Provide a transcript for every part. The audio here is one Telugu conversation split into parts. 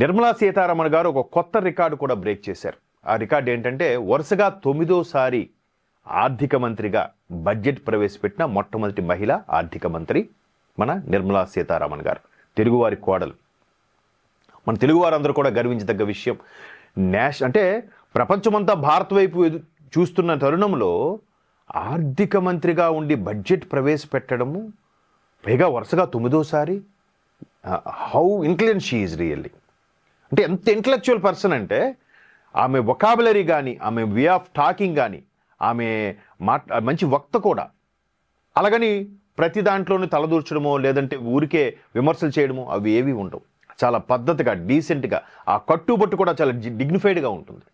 నిర్మలా సీతారామన్ గారు ఒక కొత్త రికార్డు కూడా బ్రేక్ చేశారు. ఆ రికార్డు ఏంటంటే వరుసగా 9వ ఆర్థిక మంత్రిగా బడ్జెట్ ప్రవేశపెట్టిన మొట్టమొదటి మహిళా ఆర్థిక మంత్రి మన నిర్మలా సీతారామన్ గారు. తెలుగువారి కోడలు. మన తెలుగువారందరూ కూడా గర్వించదగ్గ విషయం. అంటే ప్రపంచమంతా భారత్ వైపు చూస్తున్న తరుణంలో ఆర్థిక మంత్రిగా ఉండి బడ్జెట్ ప్రవేశపెట్టడము, పైగా వరుసగా 9వ how intelligent she is really. అంటే ఎంత ఇంటలెక్చువల్ పర్సన్ అంటే ఆమె వొకాబులరీ కానీ, ఆమె వే ఆఫ్ టాకింగ్ కానీ, ఆమె మంచి వక్త కూడా. అలాగని ప్రతి దాంట్లోనూ తలదూర్చడమో లేదంటే ఊరికే విమర్శలు చేయడమో అవి ఏవి ఉండవు. చాలా పద్ధతిగా, డీసెంట్గా, ఆ కట్టుబట్టు కూడా చాలా డిగ్నిఫైడ్గా ఉంటుంది.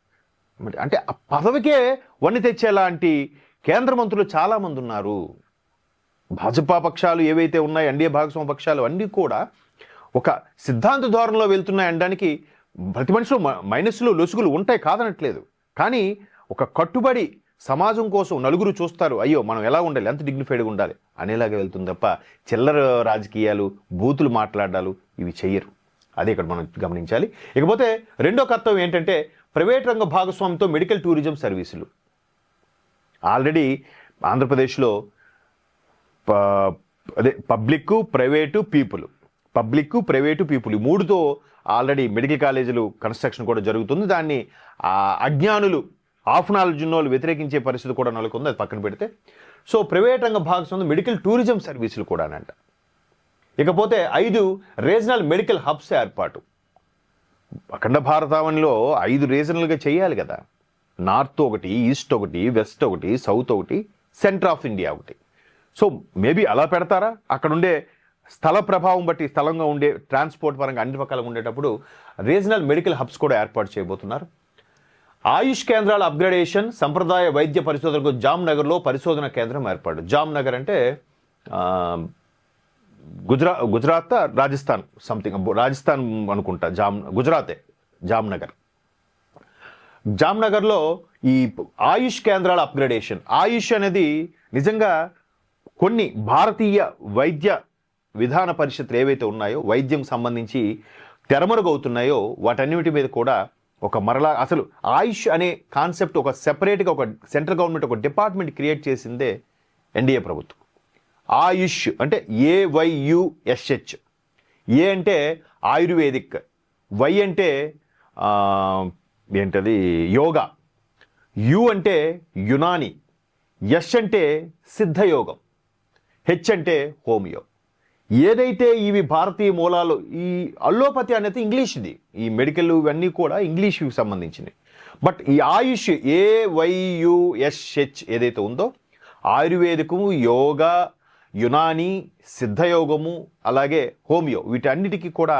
అంటే ఆ పదవికే వన్ని తెచ్చేలాంటి కేంద్ర మంత్రులు చాలామంది ఉన్నారు. భాజపా పక్షాలు ఏవైతే ఉన్నాయో, ఎన్డీఏ భాగస్వామ్య పక్షాలు అన్నీ కూడా ఒక సిద్ధాంత ధోరణిలో వెళ్తున్నాయి అనడానికి ప్రతి మనిషిలో మైనస్లు లొసుగులు ఉంటాయి, కాదనట్లేదు. కానీ ఒక కట్టుబడి సమాజం కోసం నలుగురు చూస్తారు, అయ్యో మనం ఎలా ఉండాలి, ఎంత డిగ్నిఫైడ్గా ఉండాలి అనేలాగా వెళ్తుంది తప్ప చిల్లర రాజకీయాలు, బూతులు మాట్లాడాలు ఇవి చెయ్యరు. అదే ఇక్కడ మనం గమనించాలి. ఇకపోతే రెండో కర్తవ్యం ఏంటంటే ప్రైవేట్ రంగ భాగస్వామ్యంతో మెడికల్ టూరిజం సర్వీసులు. ఆల్రెడీ ఆంధ్రప్రదేశ్లో పబ్లిక్, ప్రైవేటు, పీపుల్ ఈ మూడుతో ఆల్రెడీ మెడికల్ కాలేజీలు కన్స్ట్రక్షన్ కూడా జరుగుతుంది. దాన్ని అజ్ఞానులు, ఆఫ్ నాలెడ్జ్ ఉన్నోళ్ళు వ్యతిరేకించే పరిస్థితి కూడా నెలకొంది. అది పక్కన పెడితే సో ప్రైవేట్ రంగ భాగస్వామ్యం మెడికల్ టూరిజం సర్వీసులు కూడా అంట. ఇకపోతే 5 రీజనల్ మెడికల్ హబ్స్ ఏర్పాటు. అఖండ భారతావనిలో 5 రీజనల్గా చేయాలి కదా. నార్త్ ఒకటి, ఈస్ట్ ఒకటి, వెస్ట్ ఒకటి, సౌత్ ఒకటి, సెంటర్ ఆఫ్ ఇండియా ఒకటి. సో మేబీ అలా పెడతారా? అక్కడ ఉండే స్థల ప్రభావం బట్టి, స్థలంగా ఉండే ట్రాన్స్పోర్ట్ పరంగా అన్ని రకాలుగా ఉండేటప్పుడు రీజనల్ మెడికల్ హబ్స్ కూడా ఏర్పాటు చేయబోతున్నారు. ఆయుష్ కేంద్రాల అప్గ్రేడేషన్, సంప్రదాయ వైద్య పరిశోధనకు జామ్నగర్లో పరిశోధన కేంద్రం ఏర్పాటు. జామ్నగర్ అంటే గుజరాత్, రాజస్థాన్ సంథింగ్, రాజస్థాన్ అనుకుంటా, గుజరాతే జామ్నగర్. జామ్నగర్లో ఈ ఆయుష్ కేంద్రాల అప్గ్రేడేషన్. ఆయుష్ అనేది నిజంగా కొన్ని భారతీయ వైద్య విధాన పరిషత్తులు ఏవైతే ఉన్నాయో, వైద్యం సంబంధించి తెరమరుగవుతున్నాయో వాటన్నిటి మీద కూడా ఒక మరలా అసలు ఆయుష్ అనే కాన్సెప్ట్ ఒక సెపరేట్గా ఒక సెంట్రల్ గవర్నమెంట్ ఒక డిపార్ట్మెంట్ క్రియేట్ చేసిందే ఎన్డీఏ ప్రభుత్వం. ఆయుష్ అంటే AYUSH. ఏ అంటే ఆయుర్వేదిక్, వై అంటే ఏంటది యోగా, యు అంటే యునాని, యష్ అంటే సిద్ధయోగం, హెచ్ అంటే హోమియో. ఏదైతే ఇవి భారతీయ మూలాలు, ఈ అల్లోపతి అనేది ఇంగ్లీష్ది, ఈ మెడికల్ ఇవన్నీ కూడా ఇంగ్లీష్కి సంబంధించినవి. బట్ ఈ ఆయుష్ AYUSH ఏదైతే ఉందో ఆయుర్వేదికము, యోగా, యునాని, సిద్ధయోగము, అలాగే హోమియో, వీటన్నిటికీ కూడా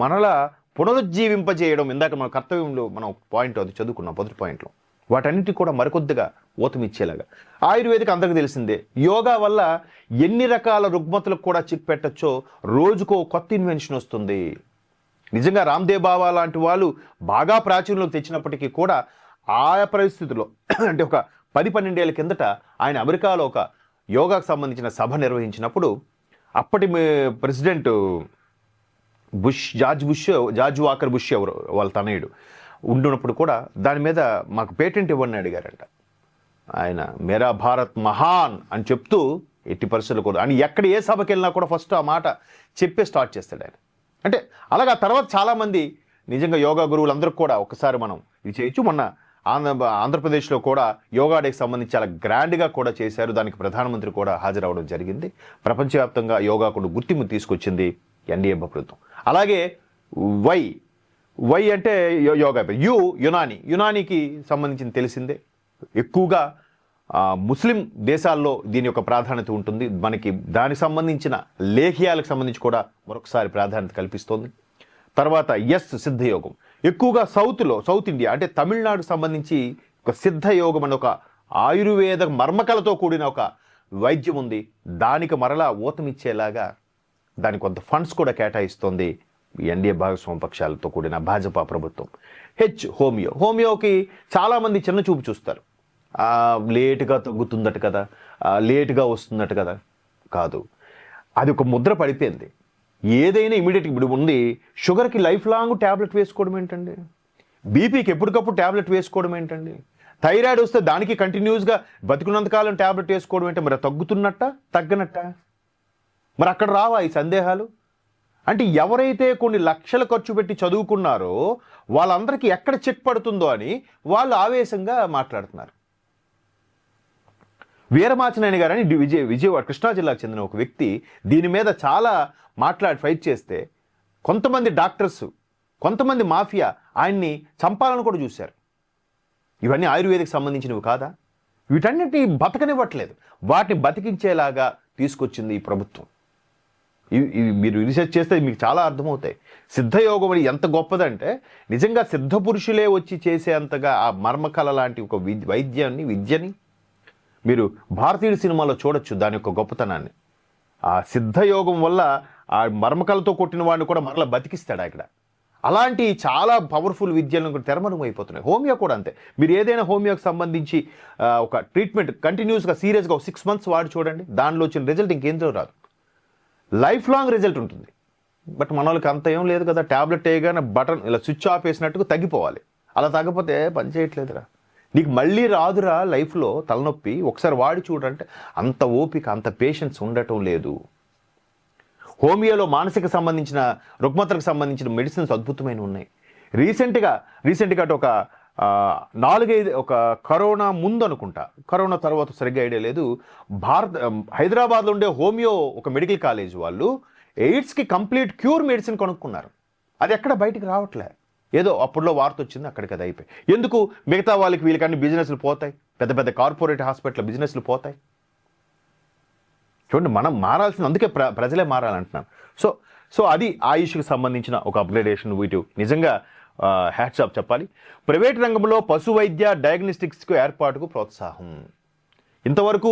మనలా పునరుజ్జీవింపజేయడం. ఇందాక మన కర్తవ్యంలో మనం పాయింట్ అది చదువుకున్నాం, మొదటి పాయింట్లో. వాటన్నిటికీ కూడా మరికొద్దిగా ఊతమిచ్చేలాగా. ఆయుర్వేదిక అందరికీ తెలిసిందే. యోగా వల్ల ఎన్ని రకాల రుగ్మతలకు కూడా చిక్ పెట్టచ్చో రోజుకో కొత్త ఇన్వెన్షన్ వస్తుంది. నిజంగా రామ్దేవ్ బాబా లాంటి వాళ్ళు బాగా ప్రాచుర్యంలోకి తెచ్చినప్పటికీ కూడా ఆయా పరిస్థితుల్లో అంటే ఒక 10-12 ఏళ్ల కిందట ఆయన అమెరికాలో ఒక యోగాకు సంబంధించిన సభ నిర్వహించినప్పుడు అప్పటి ప్రెసిడెంట్ జార్జ్ వాకర్ బుష్ ఎవరు వాళ్ళ తనయుడు ఉంటున్నప్పుడు కూడా దాని మీద మాకు పేటెంట్ ఇవ్వని అడిగారంట. ఆయన మేరా భారత్ మహాన్ అని చెప్తూ ఎట్టి పరిస్థితులు కూడా అని ఎక్కడ ఏ సభకి వెళ్ళినా కూడా ఫస్ట్ ఆ మాట చెప్పే స్టార్ట్ చేస్తాడు ఆయన. అంటే అలాగా తర్వాత చాలామంది నిజంగా యోగా గురువులందరూ కూడా ఒకసారి మనం ఇది చేయొచ్చు. మొన్న ఆంధ్రప్రదేశ్లో కూడా యోగా డేకి సంబంధించి చాలా గ్రాండ్గా కూడా చేశారు. దానికి ప్రధానమంత్రి కూడా హాజరవడం జరిగింది. ప్రపంచవ్యాప్తంగా యోగాకు గుర్తింపు తీసుకొచ్చింది ఎన్డీఏ ప్రభుత్వం. అలాగే వై అంటే యోగా, యునానికి సంబంధించిన తెలిసిందే. ఎక్కువగా ముస్లిం దేశాల్లో దీని యొక్క ప్రాధాన్యత ఉంటుంది. మనకి దానికి సంబంధించిన లేఖ్యాలకు సంబంధించి కూడా మరొకసారి ప్రాధాన్యత కల్పిస్తోంది. తర్వాత సిద్ధయోగం ఎక్కువగా సౌత్ ఇండియా అంటే తమిళనాడుకు సంబంధించి ఒక సిద్ధయోగం అనే ఒక ఆయుర్వేద మర్మకలతో కూడిన ఒక వైద్యం ఉంది. దానికి మరలా ఊతమిచ్చేలాగా దానికి కొంత ఫండ్స్ కూడా కేటాయిస్తోంది ఎన్డీఏ భాగస్వామ్య పక్షాలతో కూడిన భాజపా ప్రభుత్వం. హోమియోకి చాలామంది చిన్న చూపు చూస్తారు. లేటుగా తగ్గుతుందట కదా, లేటుగా వస్తుందట కదా. కాదు, అది ఒక ముద్ర పడిపోయింది. ఏదైనా ఇమీడియట్గా ఇప్పుడు ఉంది, షుగర్కి లైఫ్ లాంగ్ ట్యాబ్లెట్ వేసుకోవడం ఏంటండి, బీపీకి ఎప్పటికప్పుడు ట్యాబ్లెట్ వేసుకోవడం ఏంటండి, థైరాయిడ్ వస్తే దానికి కంటిన్యూస్గా బతికున్నంతకాలం ట్యాబ్లెట్ వేసుకోవడం ఏంటంటే మరి తగ్గుతున్నట్ట తగ్గనట్ట? మరి అక్కడ రావా ఈ సందేహాలు? అంటే ఎవరైతే కొన్ని లక్షలు ఖర్చు పెట్టి చదువుకున్నారో వాళ్ళందరికీ ఎక్కడ చెక్ పడుతుందో అని వాళ్ళు ఆవేశంగా మాట్లాడుతున్నారు. వీరమాచినేని గారని విజయవాడ కృష్ణా జిల్లాకు చెందిన ఒక వ్యక్తి దీని మీద చాలా ఫైట్ చేస్తే కొంతమంది డాక్టర్స్, కొంతమంది మాఫియా ఆయన్ని చంపాలని కూడా చూశారు. ఇవన్నీ ఆయుర్వేదికి సంబంధించినవి కాదా? వీటన్నిటిని బతకనివ్వట్లేదు, వాటిని బతికించేలాగా తీసుకొచ్చింది ఈ ప్రభుత్వం. ఇవి మీరు రీసెర్చ్ చేస్తే మీకు చాలా అర్థమవుతాయి. సిద్ధయోగం అని ఎంత గొప్పదంటే నిజంగా సిద్ధ పురుషులే వచ్చి చేసేంతగా ఆ మర్మకళ లాంటి ఒక విద్యని మీరు భారతీయుడి సినిమాలో చూడొచ్చు, దాని యొక్క గొప్పతనాన్ని. ఆ సిద్ధయోగం వల్ల ఆ మర్మకళతో కొట్టిన వాడిని కూడా మరలా బతికిస్తాడు అక్కడ. అలాంటి చాలా పవర్ఫుల్ విద్యలను కూడా తెరమరుగు అయిపోతున్నాయి. హోమియో కూడా అంతే. మీరు ఏదైనా హోమియోకి సంబంధించి ఒక ట్రీట్మెంట్ కంటిన్యూస్గా సీరియస్గా ఒక 6 months వాడి చూడండి, దానిలో వచ్చిన రిజల్ట్ ఇంకేందో రాదు, లైఫ్ లాంగ్ రిజల్ట్ ఉంటుంది. బట్ మన వాళ్ళకి అంత ఏం లేదు కదా, ట్యాబ్లెట్ వేయగానే బటన్ ఇలా స్విచ్ ఆఫ్ వేసినట్టుగా తగ్గిపోవాలి. అలా తగ్గపోతే పని చేయట్లేదురా, నీకు మళ్ళీ రాదురా లైఫ్లో తలనొప్పి, ఒకసారి వాడి చూడంటే అంత ఓపిక, అంత పేషెన్స్ ఉండటం లేదు. హోమియోలో మానసిక సంబంధించిన, రుగ్మతలకు సంబంధించిన మెడిసిన్స్ అద్భుతమైనవి ఉన్నాయి. రీసెంట్గా ఒక 4-5 ఒక కరోనా ముందు అనుకుంటా, కరోనా తర్వాత సరిగ్గా ఐడియా లేదు, హైదరాబాద్లో ఉండే హోమియో ఒక మెడికల్ కాలేజ్ వాళ్ళు ఎయిడ్స్కి కంప్లీట్ క్యూర్ మెడిసిన్ కొనుక్కున్నారు. అది ఎక్కడ బయటికి రావట్లే, ఏదో అప్పుడులో వార్త వచ్చింది, అక్కడికి అది అయిపోయి. ఎందుకు మిగతా వాళ్ళకి వీళ్ళకన్నీ బిజినెస్లు పోతాయి, పెద్ద పెద్ద కార్పొరేట్ హాస్పిటల్ బిజినెస్లు పోతాయి. చూడండి, మనం మారాల్సింది, అందుకే ప్రజలే మారాలంటున్నాను. సో అది ఆయుష్కి సంబంధించిన ఒక అప్గ్రేడేషన్. వీటి నిజంగా హ్యాట్స్ ఆఫ్ చెప్పాలి. ప్రైవేట్ రంగంలో పశు వైద్య డయాగ్నోస్టిక్స్కు ఏర్పాటుకు ప్రోత్సాహం. ఇంతవరకు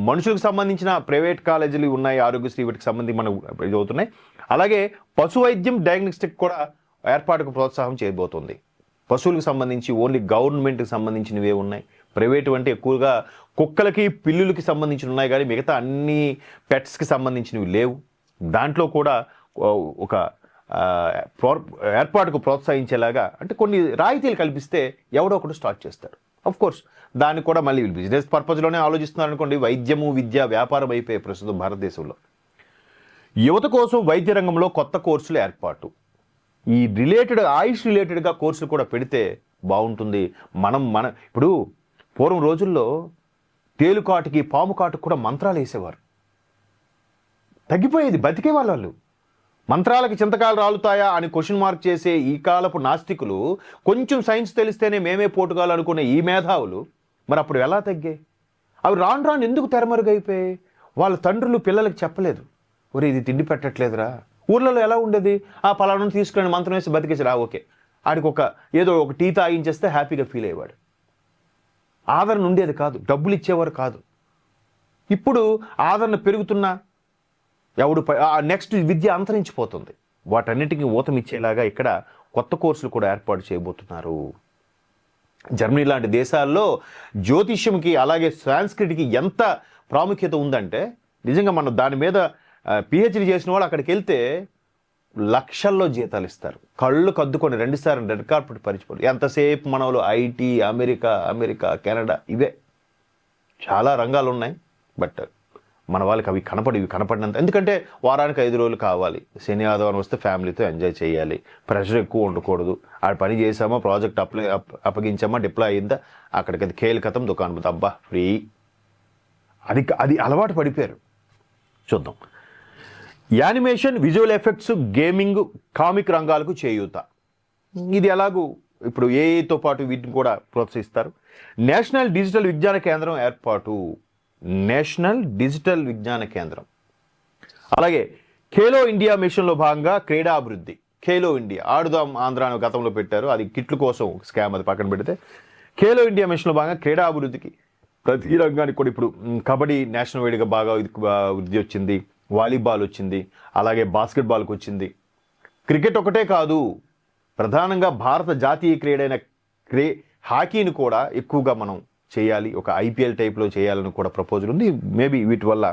మనుషులకు సంబంధించిన ప్రైవేట్ కాలేజీలు ఉన్నాయి, ఆరోగ్యశ్రీ వీటికి సంబంధించి మనం చదువుతున్నాయి. అలాగే పశు వైద్యం డయాగ్నోస్టిక్ కూడా ఏర్పాటుకు ప్రోత్సాహం చేయబోతుంది. పశువులకు సంబంధించి ఓన్లీ గవర్నమెంట్కి సంబంధించినవే ఉన్నాయి, ప్రైవేటు అంటే ఎక్కువగా కుక్కలకి పిల్లులకి సంబంధించి ఉన్నాయి, కానీ మిగతా అన్ని పెట్స్కి సంబంధించినవి లేవు. దాంట్లో కూడా ఒక ఏర్పాటుకు ప్రోత్సహించేలాగా, అంటే కొన్ని రాయితీలు కల్పిస్తే ఎవడో ఒకటి స్టార్ట్ చేస్తారు. ఆఫ్ కోర్స్ దాన్ని కూడా మళ్ళీ బిజినెస్ పర్పస్లోనే ఆలోచిస్తున్నారు అనుకోండి. వైద్యము విద్య వ్యాపారం అయిపోయే ప్రస్తుతం భారతదేశంలో. యువత కోసం వైద్య రంగంలో కొత్త కోర్సులు ఏర్పాటు, ఈ ఆయుష్ రిలేటెడ్గా కోర్సులు కూడా పెడితే బాగుంటుంది. ఇప్పుడు పూర్వం రోజుల్లో తేలుకాటుకి పాము కాటుకు కూడా మంత్రాలు వేసేవారు, తగ్గిపోయేది, బతికే వాళ్ళు. మంత్రాలకి చింతకాలు రాలుతాయా అని క్వశ్చన్ మార్క్ చేసే ఈ కాలపు నాస్తికులు, కొంచెం సైన్స్ తెలిస్తేనే మేమే పోటుగాలు అనుకునే ఈ మేధావులు మరి అప్పుడు ఎలా తగ్గాయి? అవి రాను ఎందుకు తెరమరుగైపోయాయి? వాళ్ళ తండ్రులు పిల్లలకి చెప్పలేదు, ఒరే ఇది తిండి పెట్టట్లేదురా. ఊర్లలో ఎలా ఉండేది, ఆ పలానా తీసుకుని మంత్రం వేసి బతికేసి రా, ఓకే, ఆడికి ఏదో ఒక టీ తాగించేస్తే హ్యాపీగా ఫీల్ అయ్యేవాడు. ఆదరణ ఉండేది కాదు, డబ్బులు ఇచ్చేవారు కాదు. ఇప్పుడు ఆదరణ పెరుగుతున్నా నెక్స్ట్ విద్య అంతరించిపోతుంది. వాటన్నిటికీ ఊతమిచ్చేలాగా ఇక్కడ కొత్త కోర్సులు కూడా ఏర్పాటు చేయబోతున్నారు. జర్మనీ లాంటి దేశాల్లో జ్యోతిష్యంకి అలాగే సాంస్క్రిట్కి ఎంత ప్రాముఖ్యత ఉందంటే నిజంగా మనం దాని మీద పిహెచ్డి చేసిన వాళ్ళు అక్కడికి వెళ్తే లక్షల్లో జీతాలు ఇస్తారు. కళ్ళు కద్దుకొని 2 సార్లు రెడ్ కార్పెట్ పరిచిపోరు. ఎంతసేపు మనలో ఐటీ, అమెరికా, కెనడా, ఇవే చాలా రంగాలు ఉన్నాయి. బట్ మన వాళ్ళకి అవి కనపడినంత, ఎందుకంటే వారానికి 5 రోజులు కావాలి, శని ఆదివారం వస్తే ఫ్యామిలీతో ఎంజాయ్ చేయాలి, ప్రెషర్ ఎక్కువ ఉండకూడదు. ఆ పని చేసామా, ప్రాజెక్ట్ అప్పగించామా, డిప్లాయ్ అయిందా, అక్కడికి అది ఖేల్ కథం, దుకాణం అబ్బా ఫ్రీ, అది అలవాటు పడిపోయారు. చూద్దాం. Animation, visual effects, gaming, comic రంగాలకు చేయూత. ఇది ఎలాగూ ఇప్పుడు ఏఐతో పాటు వీటిని కూడా ప్రోత్సహిస్తారు. నేషనల్ డిజిటల్ విజ్ఞాన కేంద్రం ఏర్పాటు, నేషనల్ డిజిటల్ విజ్ఞాన కేంద్రం. అలాగే ఖేలో ఇండియా మిషన్లో భాగంగా క్రీడాభివృద్ధి. ఖేలో ఇండియా, ఆడుదాం ఆంధ్ర అని గతంలో పెట్టారు, అది కిట్ల కోసం స్కామ్, అది పక్కన పెడితే ఖేలో ఇండియా మిషన్లో భాగంగా క్రీడాభివృద్ధికి ప్రతి రంగానికి కూడా ఇప్పుడు కబడ్డీ నేషనల్ వైడ్గా బాగా వృద్ధి వచ్చింది, వాలీబాల్ వచ్చింది, అలాగే బాస్కెట్బాల్కి వచ్చింది. క్రికెట్ ఒకటే కాదు, ప్రధానంగా భారత జాతీయ క్రీడైన హాకీని కూడా ఎక్కువగా మనం చేయాలి, ఒక ఐపీఎల్ టైప్లో చేయాలని కూడా ప్రపోజల్ ఉంది. మేబీ వీటి వల్ల